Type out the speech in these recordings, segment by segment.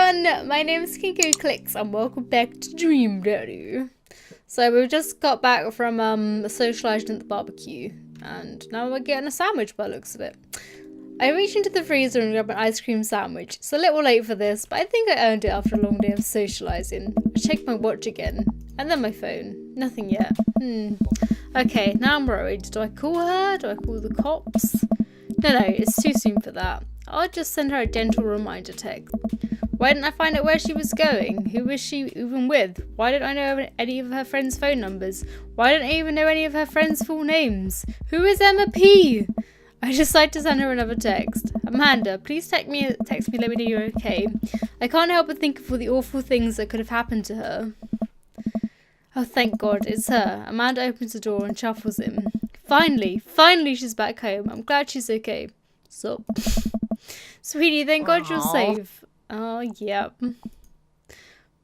everyone, my name is Kinko Clicks and welcome back to Dream Daddy. So we just got back from socialising at the barbecue and now we're getting a sandwich by the looks of it. I reached into the freezer and grabbed an ice cream sandwich. It's a little late for this, but I think I earned it after a long day of socialising. I checked my watch again and then my phone. Nothing yet. Okay, now I'm worried. Do I call her? Do I call the cops? No, it's too soon for that. I'll just send her a gentle reminder text. Why didn't I find out where she was going? Who was she even with? Why didn't I know any of her friends' phone numbers? Why didn't I even know any of her friends' full names? Who is Emma P? I decided to send her another text. Amanda, please text me, let me know you're okay. I can't help but think of all the awful things that could have happened to her. Oh, thank God, it's her. Amanda opens the door and shuffles in. Finally she's back home. I'm glad she's okay. So, sweetie, thank God you're safe. Oh, yep.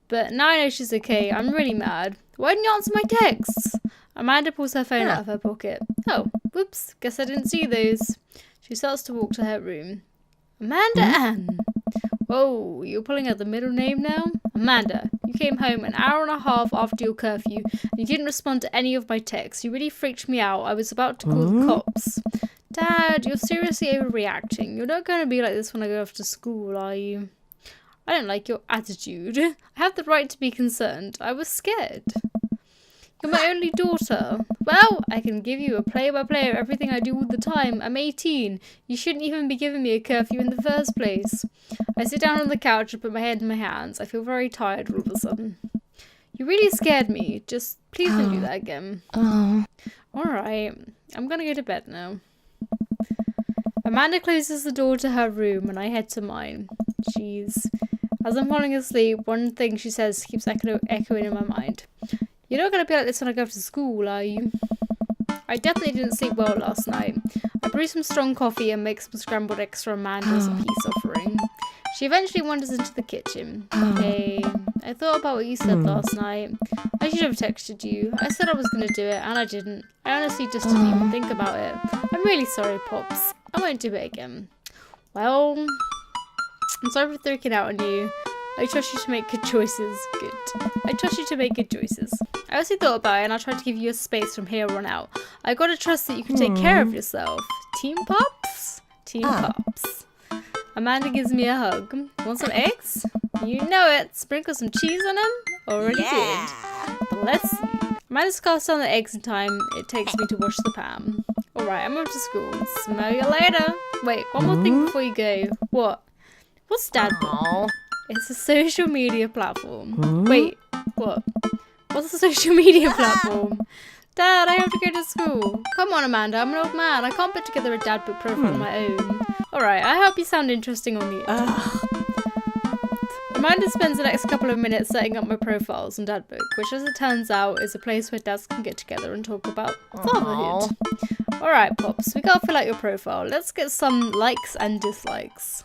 But now I know she's okay. I'm really mad. Why didn't you answer my texts? Amanda pulls her phone out of her pocket. Oh, whoops. Guess I didn't see those. She starts to walk to her room. Amanda Ann. Whoa, you're pulling out the middle name now? Amanda, you came home an hour and a half after your curfew and you didn't respond to any of my texts. You really freaked me out. I was about to call the cops. Dad, you're seriously overreacting. You're not going to be like this when I go off to school, are you? I don't like your attitude. I have the right to be concerned. I was scared. You're my only daughter. Well, I can give you a play-by-play of everything I do all the time. I'm 18. You shouldn't even be giving me a curfew in the first place. I sit down on the couch and put my head in my hands. I feel very tired all of a sudden. You really scared me. Just please don't do that again. Alright, I'm gonna go to bed now. Amanda closes the door to her room and I head to mine. Jeez. As I'm falling asleep, one thing she says keeps echoing in my mind. You're not going to be like this when I go to school, are you? I definitely didn't sleep well last night. I brew some strong coffee and make some scrambled eggs for Amanda as a peace offering. She eventually wanders into the kitchen. Hey, I thought about what you said last night. I should have texted you. I said I was going to do it and I didn't. I honestly just didn't even think about it. I'm really sorry, Pops. I won't do it again. Well, I'm sorry for freaking out on you. I trust you to make good choices. Good. I trust you to make good choices. I also thought about it and I'll try to give you a space from here on out. I gotta trust that you can take care of yourself. Team Pops? Team Pops. Amanda gives me a hug. Want some eggs? You know it. Sprinkle some cheese on them? Already did. Bless you. Amanda's cast down the eggs in time it takes me to wash the pan. Alright, I'm off to school. Smell you later. Wait, one more thing before you go. What? What's Dadbook? It's a social media platform. Wait, what? What's a social media platform? Dad, I have to go to school. Come on, Amanda, I'm an old man. I can't put together a Dadbook profile on my own. Alright, I hope you sound interesting on the internet. Amanda spends the next couple of minutes setting up my profiles on Dadbook, which as it turns out is a place where dads can get together and talk about fatherhood. Alright, Pops, we gotta fill out your profile. Let's get some likes and dislikes.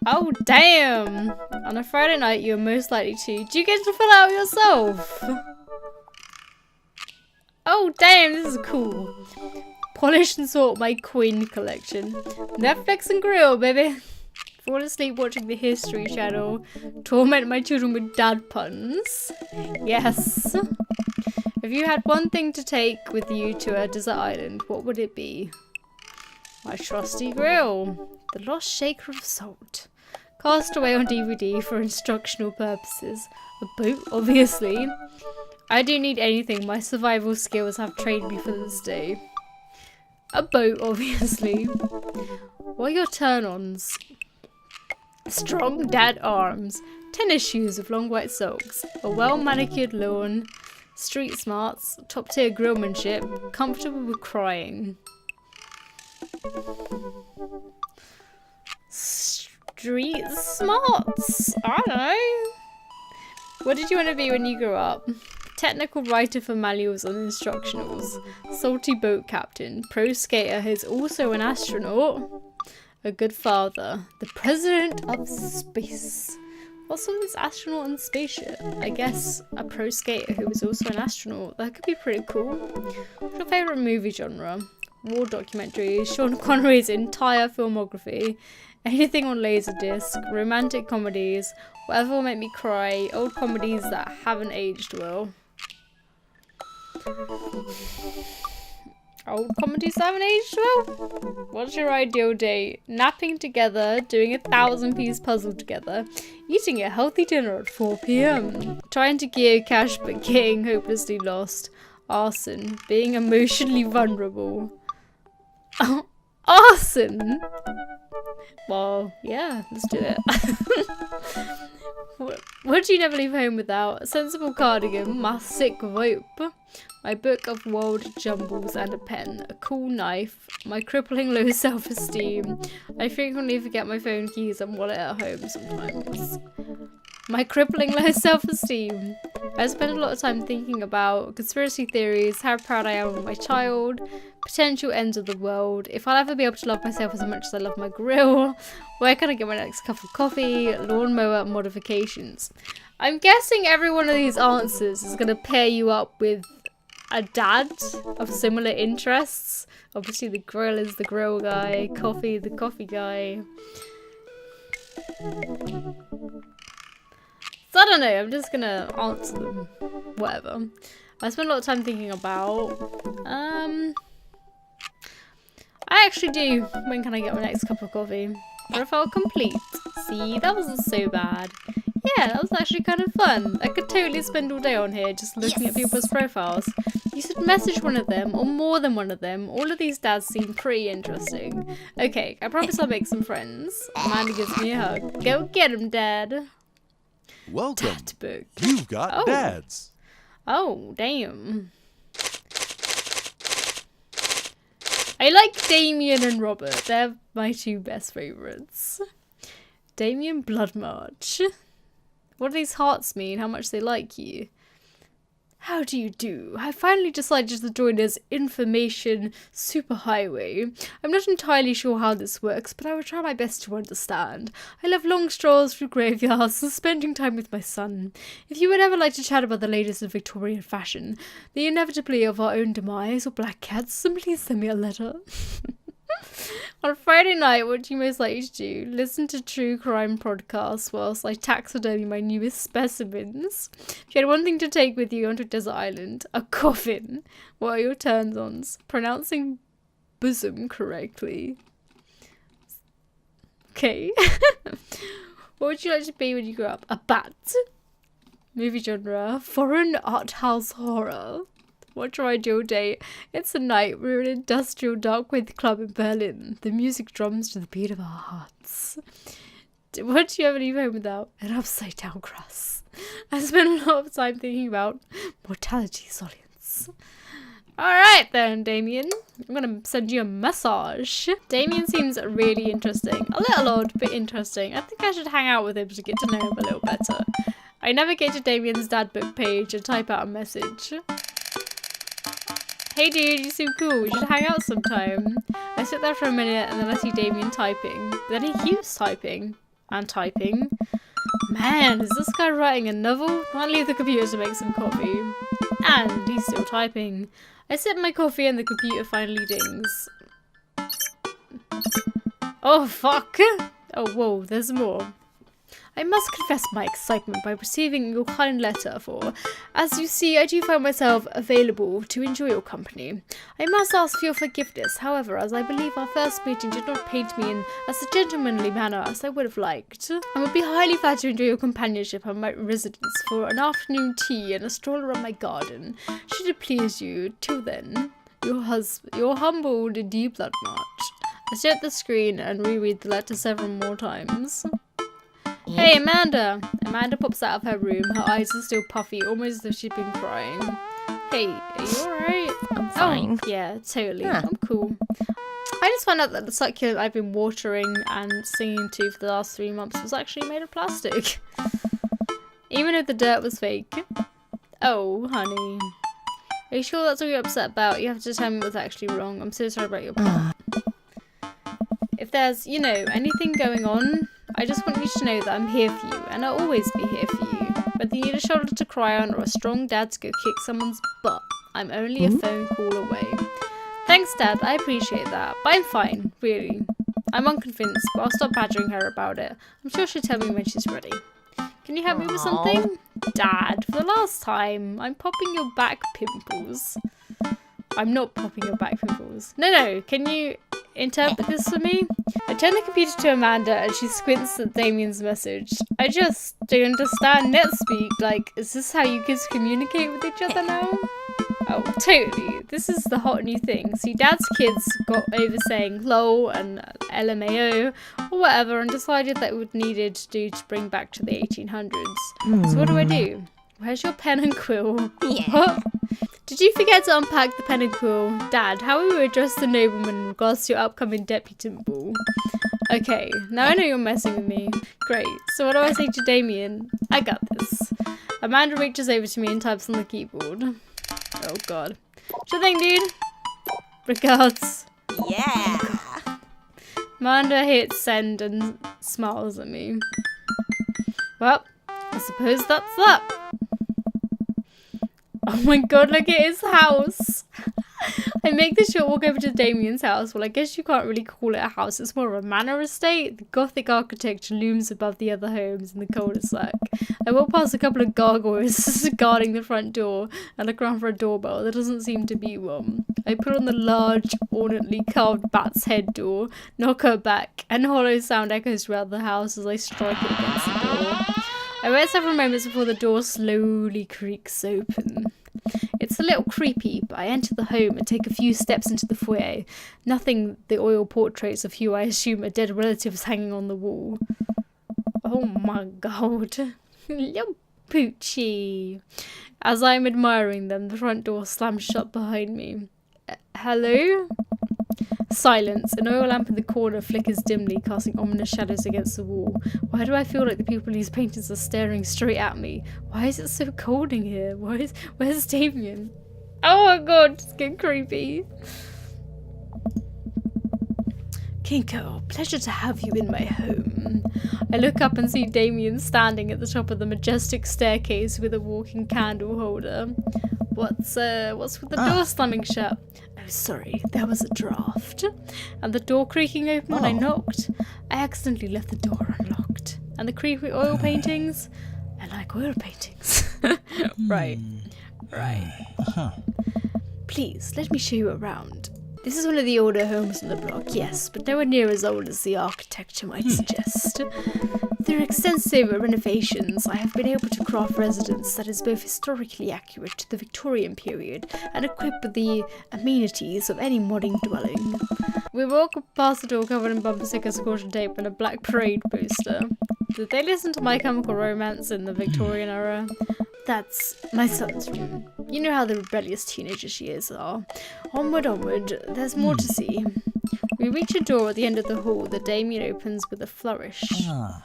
Oh, damn! On a Friday night, you're most likely to. Do you get to fill out yourself? Oh, damn, this is cool. Polish and sort my coin collection. Netflix and grill, baby. Fall asleep watching the History Channel. Torment my children with dad puns. Yes. If you had one thing to take with you to a desert island, what would it be? My trusty grill. The Lost Shaker of Salt. Cast away on DVD for instructional purposes. A boat, obviously. I don't need anything. My survival skills have trained me for this day. A boat, obviously. What are your turn-ons? Strong dad arms. Tennis shoes with long white socks. A well-manicured lawn. Street smarts. Top-tier grillmanship. Comfortable with crying. Street smarts. I don't know. What did you want to be when you grew up? Technical writer for manuals and instructionals. Salty boat captain. Pro skater who's also an astronaut. A good father. The president of space. What's with this astronaut and spaceship? I guess a pro skater who is also an astronaut. That could be pretty cool. What's your favourite movie genre? War documentary. Sean Connery's entire filmography. Anything on Laserdisc, romantic comedies, whatever will make me cry, old comedies that haven't aged well. Old comedies that haven't aged well? What's your ideal date? Napping together, doing a 1,000-piece puzzle together, eating a healthy dinner at 4 p.m. Trying to geocache but getting hopelessly lost. Arson. Being emotionally vulnerable. Arson? Well, yeah, let's do it. What do you never leave home without? A sensible cardigan, my sick rope, my book of world jumbles and a pen, a cool knife, my crippling low self-esteem. I frequently forget my phone keys and wallet at home sometimes. My crippling low self-esteem. I spend a lot of time thinking about conspiracy theories, how proud I am of my child, potential ends of the world, if I'll ever be able to love myself as much as I love my grill, where can I get my next cup of coffee, lawnmower modifications. I'm guessing every one of these answers is going to pair you up with a dad of similar interests. Obviously the grill is the grill guy, coffee the coffee guy. So I don't know, I'm just gonna answer them. Whatever. I spend a lot of time thinking about... I actually do. When can I get my next cup of coffee? Profile complete. See, that wasn't so bad. Yeah, that was actually kind of fun. I could totally spend all day on here just looking at people's profiles. You should message one of them, or more than one of them. All of these dads seem pretty interesting. Okay, I promise I'll make some friends. Amanda gives me a hug. Go get him, Dad. Welcome. Dad book. You've got dads. Oh, damn. I like Damien and Robert. They're my two best favourites. Damien Blood March. What do these hearts mean? How much they like you? How do you do? I finally decided to join this information superhighway. I'm not entirely sure how this works, but I will try my best to understand. I love long strolls through graveyards and spending time with my son. If you would ever like to chat about the latest in Victorian fashion, the inevitably of our own demise, or black cats, then please send me a letter. On Friday night, what do you most likely to do? Listen to true crime podcasts whilst I taxidermy my newest specimens. If you had one thing to take with you onto a desert island, a coffin. What are your turns-ons? Pronouncing bosom correctly. Okay. What would you like to be when you grow up? A bat. Movie genre, foreign art house horror. What's your ideal date? It's a night. We're in an industrial dark-wave club in Berlin. The music drums to the beat of our hearts. What do you ever leave home without? An upside-down cross. I spend a lot of time thinking about mortality solutions. Alright then, Damien. I'm gonna send you a massage. Damien seems really interesting. A little odd, but interesting. I think I should hang out with him to get to know him a little better. I navigate to Damien's dad book page and type out a message. Hey dude, you seem cool. We should hang out sometime. I sit there for a minute and then I see Damien typing. Then he keeps typing. And typing. Man, is this guy writing a novel? Might leave the computer to make some coffee. And he's still typing. I sip my coffee and the computer finally dings. Oh fuck! Oh whoa, there's more. I must confess my excitement by receiving your kind letter, for, as you see, I do find myself available to enjoy your company. I must ask for your forgiveness, however, as I believe our first meeting did not paint me in as a gentlemanly manner as I would have liked. I would be highly glad to enjoy your companionship at my residence for an afternoon tea and a stroll around my garden, should it please you. Till then, your humbled D. Blood March. I stare at the screen and reread the letter several more times. Hey, Amanda! Amanda pops out of her room. Her eyes are still puffy, almost as though she'd been crying. Hey, are you alright? I'm fine. Oh, yeah, totally. Yeah. I'm cool. I just found out that the succulent I've been watering and singing to for the last 3 months was actually made of plastic. Even if the dirt was fake. Oh, honey. Are you sure that's all you're upset about? You have to tell me what's actually wrong. I'm so sorry about your part. If there's, you know, anything going on, I just want you to know that I'm here for you, and I'll always be here for you. Whether you need a shoulder to cry on or a strong dad to go kick someone's butt, I'm only a phone call away. Thanks, Dad, I appreciate that, but I'm fine, really. I'm unconvinced, but I'll stop badgering her about it. I'm sure she'll tell me when she's ready. Can you help me with something? Dad, for the last time, I'm popping your back pimples. I'm not popping your back pimples. No, can you interpret this for me? I turn the computer to Amanda and she squints at Damien's message. I just don't understand NetSpeak. Like, is this how you kids communicate with each other now? Oh, totally. This is the hot new thing. See, Dad's kids got over saying lol and LMAO or whatever and decided that it would needed to do to bring back to the 1800s. So what do? Where's your pen and quill? Yeah. What? Did you forget to unpack the pen and quill? Dad, how will you address the nobleman in regards to your upcoming deputant ball? Okay, now I know you're messing with me. Great. So what do I say to Damien? I got this. Amanda reaches over to me and types on the keyboard. Oh god. Sure thing, dude. Regards. Yeah. Amanda hits send and smiles at me. Well, I suppose that's that. Oh my god, look at his house. I make the short walk over to Damien's house. Well, I guess you can't really call it a house. It's more of a manor estate. The Gothic architecture looms above the other homes in the cul-de-sac. I walk past a couple of gargoyles guarding the front door and look around for a doorbell. There doesn't seem to be one. I put on the large, ornately carved bat's head door, knock her back, and hollow sound echoes throughout the house as I strike it against the door. I wait several moments before the door slowly creaks open. It's a little creepy, but I enter the home and take a few steps into the foyer. Nothing the oil portraits of who I assume are dead relatives hanging on the wall. Oh my god. Little Poochie. As I'm admiring them, the front door slams shut behind me. Hello? Silence. An oil lamp in the corner flickers dimly, casting ominous shadows against the wall. Why do I feel like the people in these paintings are staring straight at me? Why is it so cold in here? Where's Damien? Oh my god, it's getting creepy. Kinko, pleasure to have you in my home. I look up and see Damien standing at the top of the majestic staircase with a walking candle holder. What's with the door slamming shut? Oh, sorry, there was a draft. And the door creaking open when I knocked. I accidentally left the door unlocked. And the creepy oil paintings? I like oil paintings. Right. Please, let me show you around. This is one of the older homes on the block, yes, but nowhere near as old as the architecture might suggest. Through extensive renovations, I have been able to craft residence that is both historically accurate to the Victorian period and equipped with the amenities of any modern dwelling. We walk past the door covered in bumper stickers, caution tape, and a black parade poster. Did they listen to My Chemical Romance in the Victorian era? That's my son's room. You know how the rebellious teenagers she is are. Onward, there's more to see. We reach a door at the end of the hall that Damien opens with a flourish. Oh.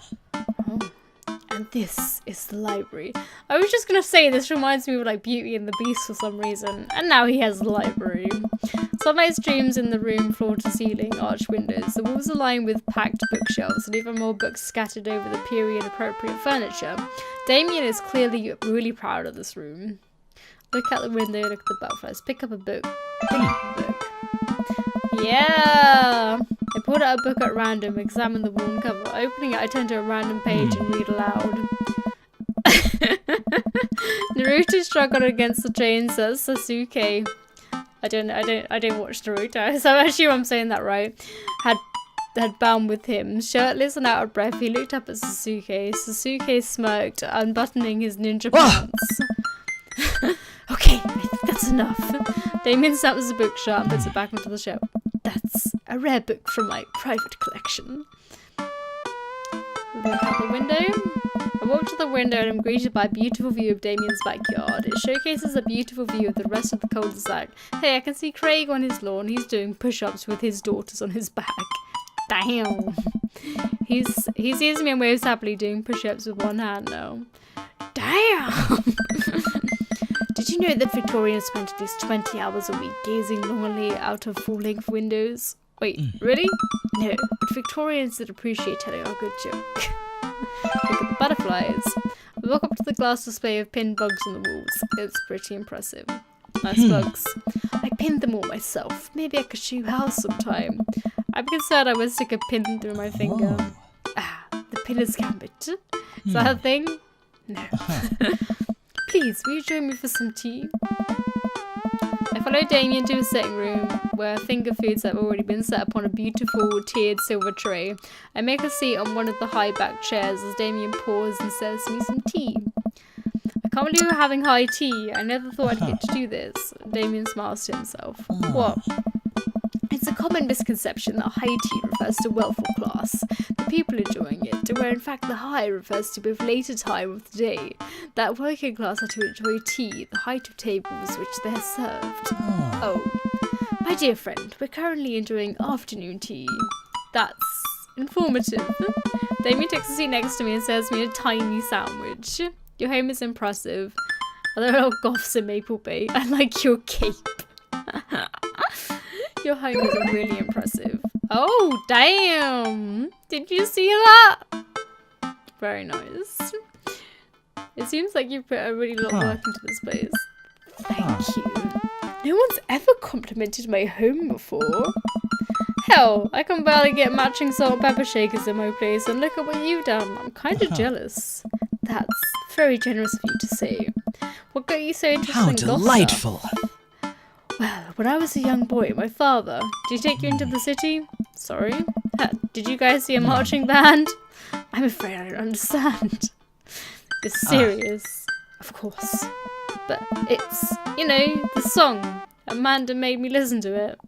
And this is the library. I was just gonna say this reminds me of like Beauty and the Beast for some reason, and now he has the library. Sunlight streams in the room, floor to ceiling, arched windows. The walls are lined with packed bookshelves and even more books scattered over the period-appropriate furniture. Damien is clearly really proud of this room. Look out the window, look at the butterflies. Pick up a book. Pick up a book. Yeah! I pulled out a book at random, examined the worn cover. Opening it, I turned to a random page and read aloud. Naruto struggled against the chains that Sasuke. I don't watch Naruto, so I assume I'm saying that right. Had bound with him. Shirtless and out of breath, he looked up at Sasuke. Sasuke smirked, unbuttoning his ninja pants. Okay, I think that's enough. Damien snaps the book shut and puts it back onto the shelf. That's a rare book from my private collection. Look out the window. I walk to the window and am greeted by a beautiful view of Damien's backyard. It showcases a beautiful view of the rest of the cul-de-sac. Hey, I can see Craig on his lawn. He's doing push-ups with his daughters on his back. Damn. He sees me and waves happily, doing push-ups with one hand now. Damn. Did you know that Victorians spent at least 20 hours a week gazing longingly out of full-length windows? Wait, really? No, but Victorians did appreciate telling a good joke. Look at the butterflies. I walk up to the glass display of pinned bugs on the walls. It's pretty impressive. Nice bugs. I pinned them all myself. Maybe I could show you how sometime. I'm concerned I would stick a pin through my finger. Ah, the pinner's gambit. Is that a thing? No. Please, will you join me for some tea? I follow Damien to his sitting room, where finger foods have already been set up on a beautiful tiered silver tray. I make a seat on one of the high-backed chairs as Damien pours and serves me some tea. I can't believe we're having high tea. I never thought I'd get to do this. Damien smiles to himself. What? It's a common misconception that high tea refers to wealth or class, the people enjoying it, where in fact the high refers to both later time of the day, that working class are to enjoy tea, the height of tables which they are served. Oh, my dear friend, we're currently enjoying afternoon tea. That's informative. Damien takes a seat next to me and serves me a tiny sandwich. Your home is impressive. Are there all Goths in Maple Bay? I like your cape. Your home is really impressive. Oh, damn! Did you see that? Very nice. It seems like you put a really lot of work into this place. Thank you. No one's ever complimented my home before. Hell, I can barely get matching salt and pepper shakers in my place, and look at what you've done. I'm kind of jealous. That's very generous of you to say. What got you so interested in Goth? How delightful! Well, when I was a young boy, my father... Did he take you into the city? Sorry? Did you guys see a marching band? I'm afraid I don't understand. It's serious. Of course. But it's, you know, the song. Amanda made me listen to it.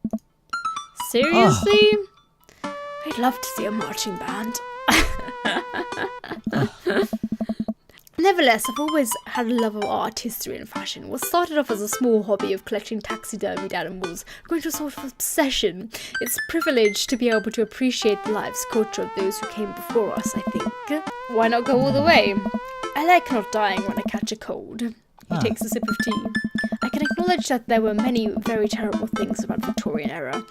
Seriously? I'd love to see a marching band. Nevertheless, I've always had a love of art, history and fashion. What started off as a small hobby of collecting taxidermied animals grew into a sort of obsession. It's a privilege to be able to appreciate the lives, culture of those who came before us, I think. Why not go all the way? I like not dying when I catch a cold. He takes a sip of tea. I can acknowledge that there were many very terrible things about the Victorian era,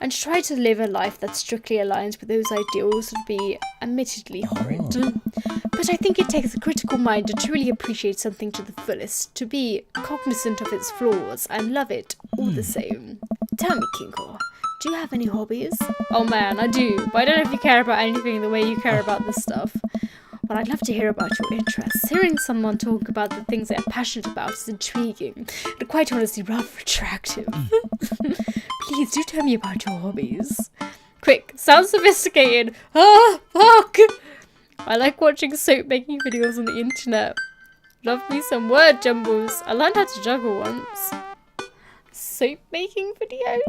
and to try to live a life that strictly aligns with those ideals would be admittedly horrid. But I think it takes a critical mind to truly appreciate something to the fullest, to be cognizant of its flaws and love it all the same. Tell me, Kinko, do you have any hobbies? Oh man, I do, but I don't know if you care about anything the way you care about this stuff. Well, I'd love to hear about your interests. Hearing someone talk about the things they're passionate about is intriguing, and quite honestly rather attractive. Please do tell me about your hobbies. Quick, sounds sophisticated. Ah, fuck! I like watching soap making videos on the internet. Love me some word jumbles. I learned how to juggle once. Soap making videos?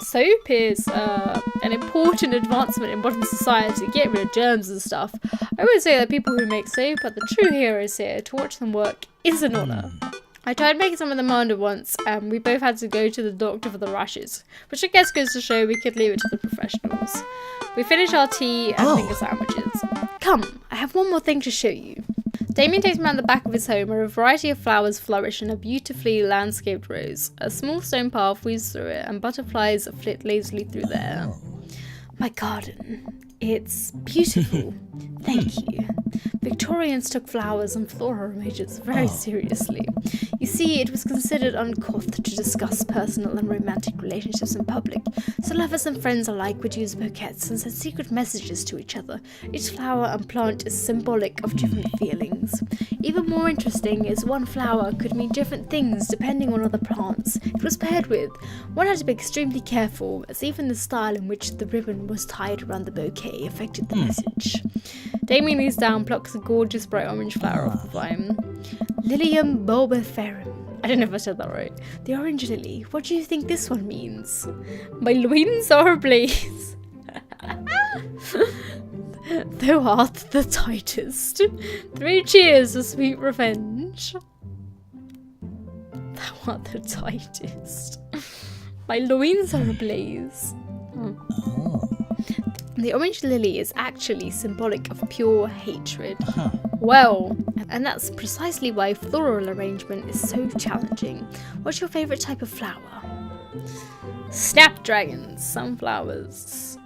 Soap is an important advancement in modern society, getting rid of germs and stuff. I would say that people who make soap are the true heroes here. To watch them work is an honour. I tried making some of them under once, and we both had to go to the doctor for the rashes, which I guess goes to show we could leave it to the professionals. We finished our tea and finger sandwiches. Come, I have one more thing to show you. Damien takes me around the back of his home where a variety of flowers flourish in a beautifully landscaped rows. A small stone path weaves through it and butterflies flit lazily through the air. My garden. It's beautiful. Thank you. Victorians took flowers and floral images very seriously. You see, it was considered uncouth to discuss personal and romantic relationships in public, so lovers and friends alike would use bouquets and send secret messages to each other. Each flower and plant is symbolic of different feelings. Even more interesting is one flower could mean different things depending on other plants it was paired with. One had to be extremely careful, as even the style in which the ribbon was tied around the bouquet affected the message. Damien leans down, plucks a gorgeous bright orange flower off the vine. Lilium bulbiferum. I don't know if I said that right. The orange lily. What do you think this one means? My loins are ablaze. Thou art the tightest. 3 cheers for sweet revenge. Thou art the tightest. My loins are ablaze. The orange lily is actually symbolic of pure hatred. Well, and that's precisely why floral arrangement is so challenging. What's your favourite type of flower? Snapdragons, sunflowers.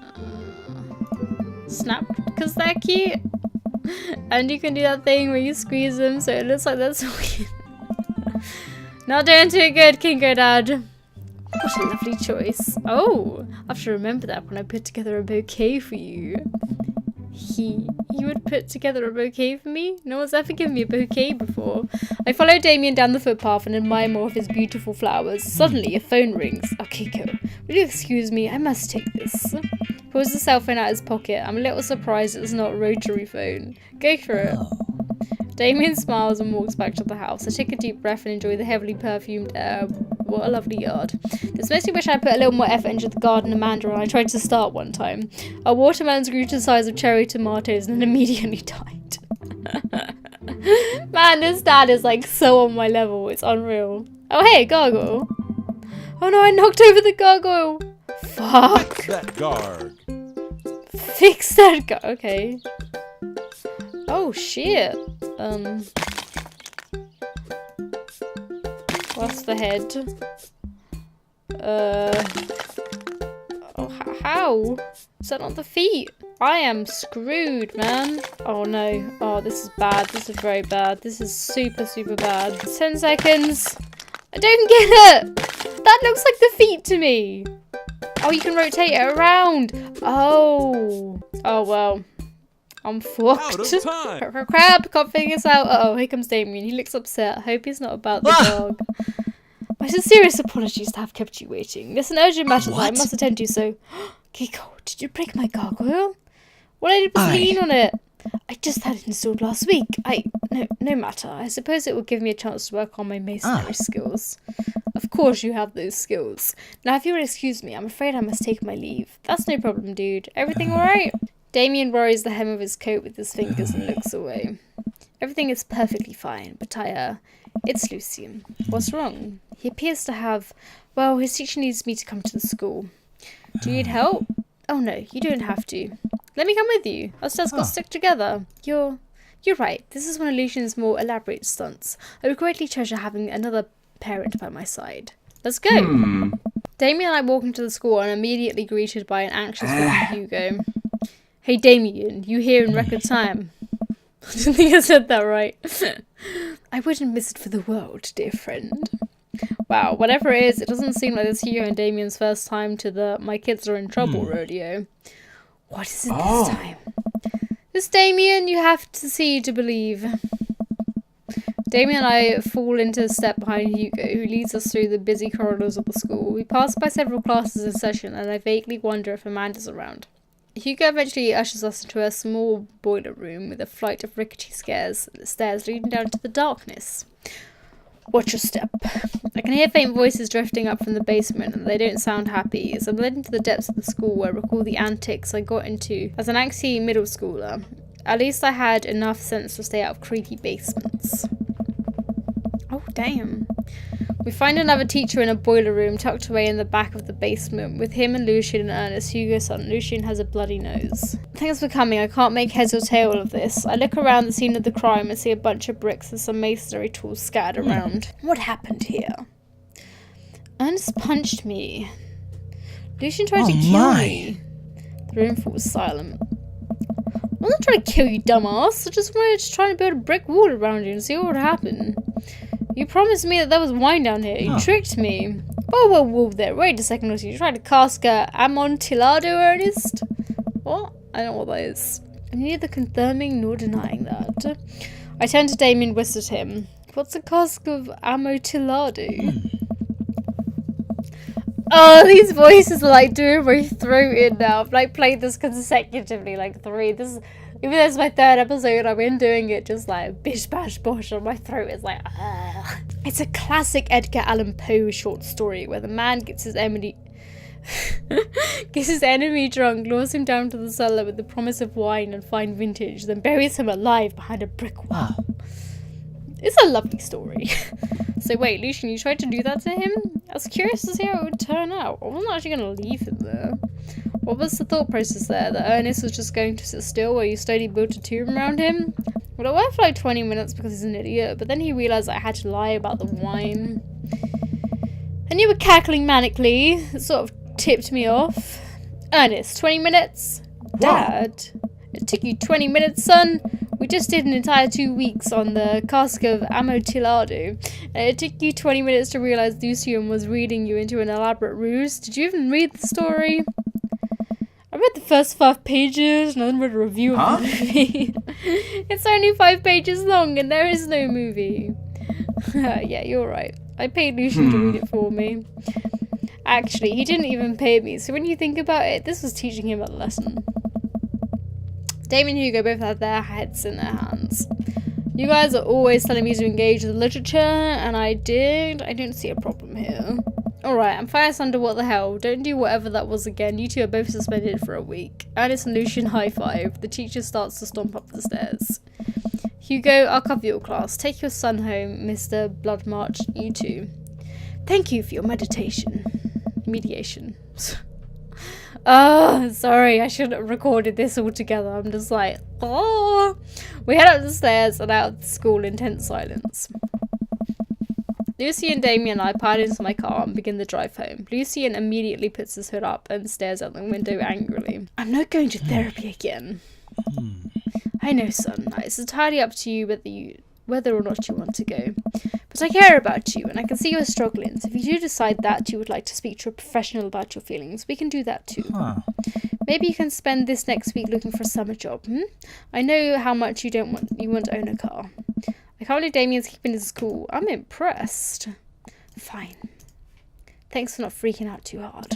Snap, because they're cute. And you can do that thing where you squeeze them so it looks like that's weird. Not doing too good, Kinko Dad. What a lovely choice. Oh, I have to remember that when I put together a bouquet for you. He would put together a bouquet for me? No one's ever given me a bouquet before. I follow Damien down the footpath and admire more of his beautiful flowers. Suddenly, a phone rings. Oh, Kiko, will you excuse me? I must take this. Pulls the cell phone out of his pocket. I'm a little surprised it's not a rotary phone. Go for it. Damien smiles and walks back to the house. I take a deep breath and enjoy the heavily perfumed air. What a lovely yard. This makes me wish I put a little more effort into the garden Amanda and I tried to start one time. Our watermelons grew to the size of cherry tomatoes and then immediately died. Man, this dad is like so on my level. It's unreal. Oh hey, gargoyle. Oh no, I knocked over the gargoyle. Fuck. Fix that guard. Fix that guard. Okay. Oh shit. What's the head? Oh, how? Is that not the feet? I am screwed, man. Oh no. Oh, this is bad. This is very bad. This is super, super bad. 10 seconds. I don't get it. That looks like the feet to me. Oh, you can rotate it around. Oh. Oh, well. I'm fucked. Out of time. Crap, can't figure this out. Uh oh, here comes Damien. He looks upset. I hope he's not about the dog. My sincerest apologies to have kept you waiting. There's an urgent matter that I must attend to, so... Kiko, did you break my gargoyle? What I did was lean on it. I just had it installed last week. No matter. I suppose it will give me a chance to work on my masonry skills. Of course you have those skills. Now, if you would excuse me, I'm afraid I must take my leave. That's no problem, dude. Everything alright? Damien worries the hem of his coat with his fingers and looks away. Everything is perfectly fine, but it's Lucien. What's wrong? He appears to have... Well, his teacher needs me to come to the school. Do you need help? Oh no, you don't have to. Let me come with you. Us got stick together. You're right. This is one of Lucien's more elaborate stunts. I would greatly treasure having another parent by my side. Let's go. Damien and I walk into the school and are immediately greeted by an anxious looking Hugo. Hey Damien, you here in record time? I don't think I said that right. I wouldn't miss it for the world, dear friend. Wow, whatever it is, it doesn't seem like this Hugo and Damien's first time to the my kids are in trouble rodeo. What is it this time? This Damien, you have to see to believe. Damien and I fall into step behind Hugo, who leads us through the busy corridors of the school. We pass by several classes in session, and I vaguely wonder if Amanda's around. Hugo eventually ushers us into a small boiler room with a flight of rickety stairs leading down to the darkness. Watch your step. I can hear faint voices drifting up from the basement, and they don't sound happy, as I'm led into the depths of the school where I recall the antics I got into as an angsty middle schooler. At least I had enough sense to stay out of creepy basements. Oh, damn. We find another teacher in a boiler room tucked away in the back of the basement. With him and Lucien and Ernest, Hugo's son, Lucien has a bloody nose. Thanks for coming. I can't make heads or tail of this. I look around the scene of the crime and see a bunch of bricks and some masonry tools scattered around. What happened here? Ernest punched me. Lucien tried to kill me. The room falls silent. I wasn't trying to kill you, dumbass. I just wanted to try and build a brick wall around you and see what would happen. You promised me that there was wine down here. You tricked me. Whoa there. Wait a second or two. You tried to cast a Amontillado, Ernest? What? I don't know what that is. I'm neither confirming nor denying that. I turn to Damien and whisper to him. What's a cask of Amontillado? Oh, these voices are like doing my throat in now. I've like played this consecutively, like 3. Even though it's my 3rd episode, I've been doing it just like bish bash bosh, and my throat is like, ah. It's a classic Edgar Allan Poe short story where the man gets his enemy drunk, lures him down to the cellar with the promise of wine and fine vintage, then buries him alive behind a brick wall. It's a lovely story. So wait, Lucien, you tried to do that to him? I was curious to see how it would turn out. I wasn't actually going to leave him there. What was the thought process there? That Ernest was just going to sit still while you slowly built a tomb around him? Well, it worked for like 20 minutes because he's an idiot, but then he realised I had to lie about the wine. And you were cackling manically. It sort of tipped me off. Ernest, 20 minutes? Dad, it took you 20 minutes, son? We just did an entire 2 weeks on the cask of Amontillado, and it took you 20 minutes to realise Lucian was reading you into an elaborate ruse. Did you even read the story? I read the first 5 pages and then read a review of the movie. It's only 5 pages long and there is no movie. Yeah, you're right. I paid Lucian to read it for me. Actually, he didn't even pay me, so when you think about it, this was teaching him a lesson. Damien and Hugo both had their heads in their hands. You guys are always telling me to engage with literature, and I did. I don't see a problem here. Alright, I'm Fire Thunder, what the hell? Don't do whatever that was again. You two are both suspended for a week. Alice and Lucian high five. The teacher starts to stomp up the stairs. Hugo, I'll cover your class. Take your son home, Mr. Bloodmarch. You too. Thank you for your meditation. Mediation. Oh, sorry, I shouldn't have recorded this all together. I'm just like, oh. We head up the stairs and out of the school in tense silence. Lucy and Damien and I pile into my car and begin the drive home. Lucian immediately puts his hood up and stares out the window angrily. I'm not going to therapy again. I know, son. It's entirely up to you whether or not you want to go. But I care about you, and I can see you're struggling. So if you do decide that you would like to speak to a professional about your feelings, we can do that too. Maybe you can spend this next week looking for a summer job. I know how much you want to own a car. I can't believe Damien's keeping his cool. I'm impressed. Fine. Thanks for not freaking out too hard.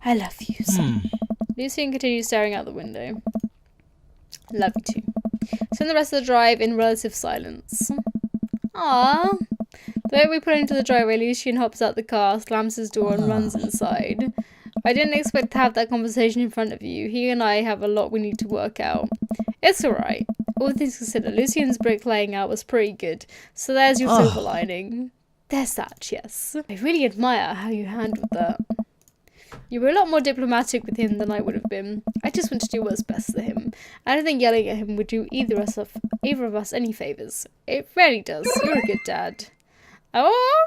I love you, son. Lucian continues staring out the window. Love you too. Spend the rest of the drive in relative silence. Aww. The way we pull into the driveway, Lucian hops out the car, slams his door and runs inside. I didn't expect to have that conversation in front of you. He and I have a lot we need to work out. It's alright. All things considered, Lucian's brick laying out was pretty good. So there's your silver lining. There's that, yes. I really admire how you handled that. You were a lot more diplomatic with him than I would have been. I just want to do what's best for him. I don't think yelling at him would do either of us any favours. It really does. You're a good dad. Oh,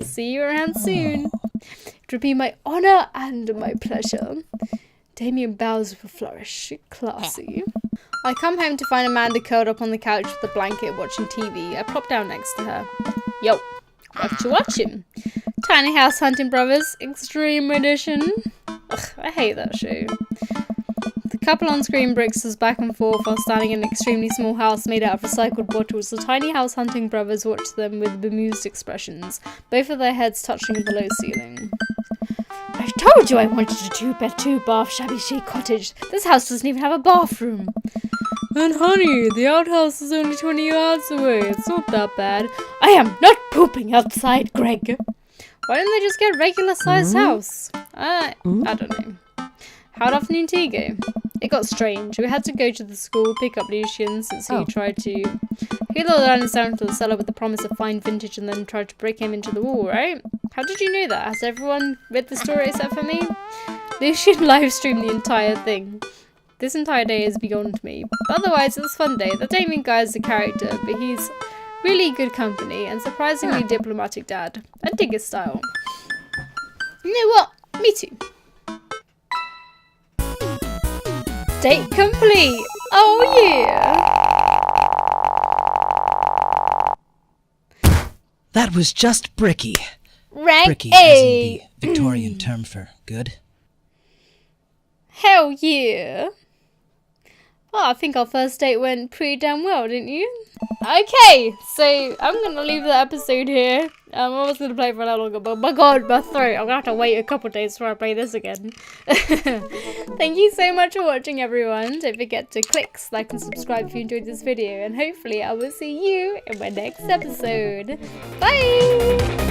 see you around soon. It would be my honour and my pleasure. Damien bows with a flourish. Classy. I come home to find Amanda curled up on the couch with a blanket watching TV. I plop down next to her. Yo, what you watching? Tiny House Hunting Brothers Extreme Edition. Ugh, I hate that show. The couple on screen bricks us back and forth while standing in an extremely small house made out of recycled bottles. The Tiny House Hunting Brothers watch them with bemused expressions, both of their heads touching the low ceiling. I told you I wanted a 2-bed, 2-bath, shabby chic cottage. This house doesn't even have a bathroom. And honey, the outhouse is only 20 yards away. It's not that bad. I am not pooping outside, Greg. Why didn't they just get a regular sized house? I don't know. How'd afternoon tea go? It got strange. We had to go to the school, pick up Lucian since he tried to... He lured Alan down to the cellar with the promise of fine vintage and then tried to break him into the wall, right? How did you know that? Has everyone read the story except for me? Lucian live streamed the entire thing. This entire day is beyond me. But otherwise, it was a fun day. The Damien guy is a character, but he's really good company and surprisingly diplomatic dad. I dig his style. You know what? Me too. Date complete! Oh yeah! That was just bricky. Rank Bricky A! as in the Victorian term for good. Hell yeah! Well, I think our first date went pretty damn well, didn't you? Okay, so I'm gonna leave the episode here. I was gonna play for a lot longer, but my god, my throat. I'm gonna have to wait a couple days before I play this again. Thank you so much for watching, everyone. Don't forget to click like and subscribe if you enjoyed this video, and hopefully I will see you in my next episode. Bye!